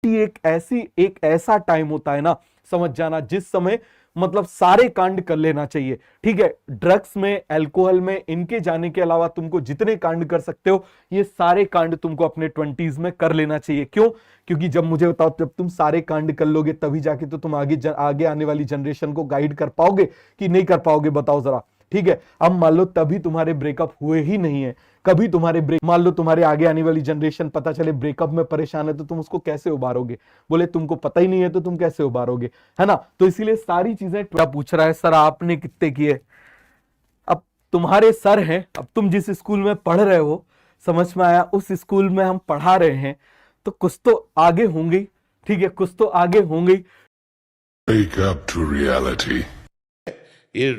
एक ऐसा टाइम होता है ना, समझ जाना, जिस समय मतलब सारे कांड कर लेना चाहिए। ठीक है, ड्रग्स में, अल्कोहल में, इनके जाने के अलावा तुमको जितने कांड कर सकते हो, ये सारे कांड तुमको अपने 20s में कर लेना चाहिए। क्यों? क्योंकि जब मुझे बताओ, जब तुम सारे कांड कर लोगे तभी जाके तो तुम आगे आने वाली जनरेशन को गाइड कर पाओगे कि नहीं कर पाओगे, बताओ जरा। ठीक है, अब मान लो तभी तुम्हारे ब्रेकअप हुए ही नहीं है, कभी तुम्हारे मान लो तुम्हारे आगे आने वाली जनरेशन पता चले ब्रेकअप में परेशान है, तो तुम उसको कैसे उबारोगे? बोले तुमको पता ही नहीं है तो तुम कैसे उबारोगे, है ना? तो इसीलिए सारी चीजें पूछ रहा है, सर आपने कितने किए? अब तुम्हारे सर हैं, अब तुम जिस स्कूल में पढ़ रहे हो, समझ में आया, उस स्कूल में हम पढ़ा रहे हैं, तो कुछ तो आगे होंगे। ठीक है, कुछ तो आगे होंगे। Wake up to reality. ये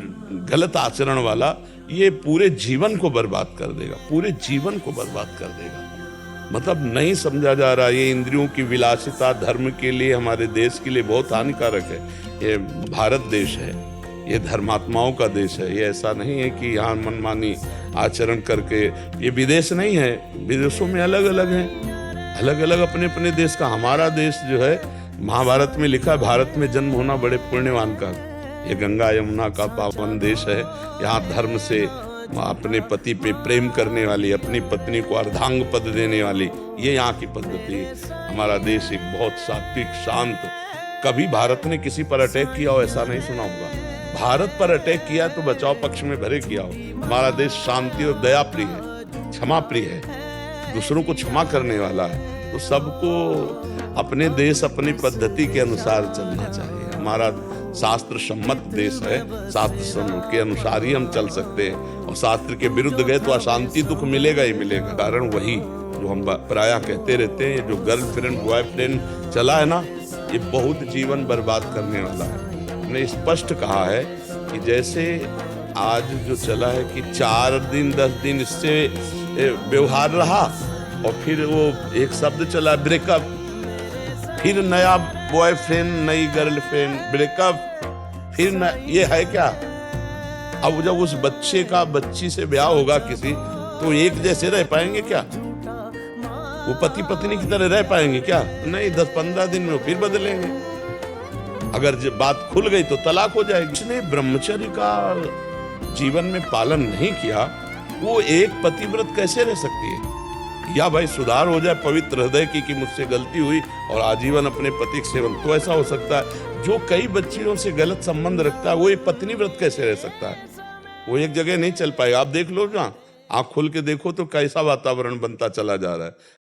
गलत आचरण वाला ये पूरे जीवन को बर्बाद कर देगा, पूरे जीवन को बर्बाद कर देगा। मतलब नहीं समझा जा रहा, ये इंद्रियों की विलासिता धर्म के लिए, हमारे देश के लिए बहुत हानिकारक है। ये भारत देश है, ये धर्मात्माओं का देश है। ये ऐसा नहीं है कि यहाँ मनमानी आचरण करके, ये विदेश नहीं है, विदेशों में अलग अलग हैं, अलग अलग अपने अपने देश का। हमारा देश जो है, महाभारत में लिखा है, भारत में जन्म होना बड़े पुण्यवान का। ये गंगा यमुना का पावन देश है। यहाँ धर्म से अपने पति पे प्रेम करने वाली, अपनी पत्नी को अर्धांग पद देने वाली, ये यहाँ की पद्धति है। हमारा देश एक बहुत सात्विक, शांत। कभी भारत ने किसी पर अटैक किया हो ऐसा नहीं सुना होगा। भारत पर अटैक किया तो बचाव पक्ष में भरे किया हो। हमारा देश शांति और दया प्रिय है, क्षमा प्रिय है, दूसरों को क्षमा करने वाला है। तो सबको अपने देश, अपनी पद्धति के अनुसार चलना चाहिए। हमारा शास्त्र सम्मत देश है, शास्त्र के अनुसार ही हम चल सकते हैं। और शास्त्र के विरुद्ध गए तो अशांति, दुख मिलेगा ही मिलेगा। कारण वही जो हम प्रायः कहते रहते हैं, जो गर्लफ्रेंड बॉयफ्रेंड चला है ना, ये बहुत जीवन बर्बाद करने वाला है। हमने स्पष्ट कहा है कि जैसे आज जो चला है कि 4 दिन 10 दिन इससे व्यवहार रहा और फिर वो एक शब्द चला ब्रेकअप, फिर नया बॉयफ्रेंड, नई गर्लफ्रेंड, ब्रेकअप, फिर ये है क्या? अब जब उस बच्चे का बच्ची से ब्याह होगा किसी, तो एक जैसे रह पाएंगे क्या? वो पति पत्नी की तरह रह पाएंगे क्या? नहीं, 10-15 दिन में फिर बदलेंगे। अगर जब बात खुल गई तो तलाक हो जाएगी। जिसने ब्रह्मचर्य का जीवन में पालन नहीं किया, वो एक पतिव्रत कैसे रह सकती है? या भाई सुधार हो जाए पवित्र हृदय की कि मुझसे गलती हुई और आजीवन अपने पति के सेवन, तो ऐसा हो सकता है। जो कई बच्चियों से गलत संबंध रखता है, वो एक पत्नी व्रत कैसे रह सकता है? वो एक जगह नहीं चल पाएगा। आप देख लो, जहाँ आँख खोल के देखो तो कैसा वातावरण बनता चला जा रहा है।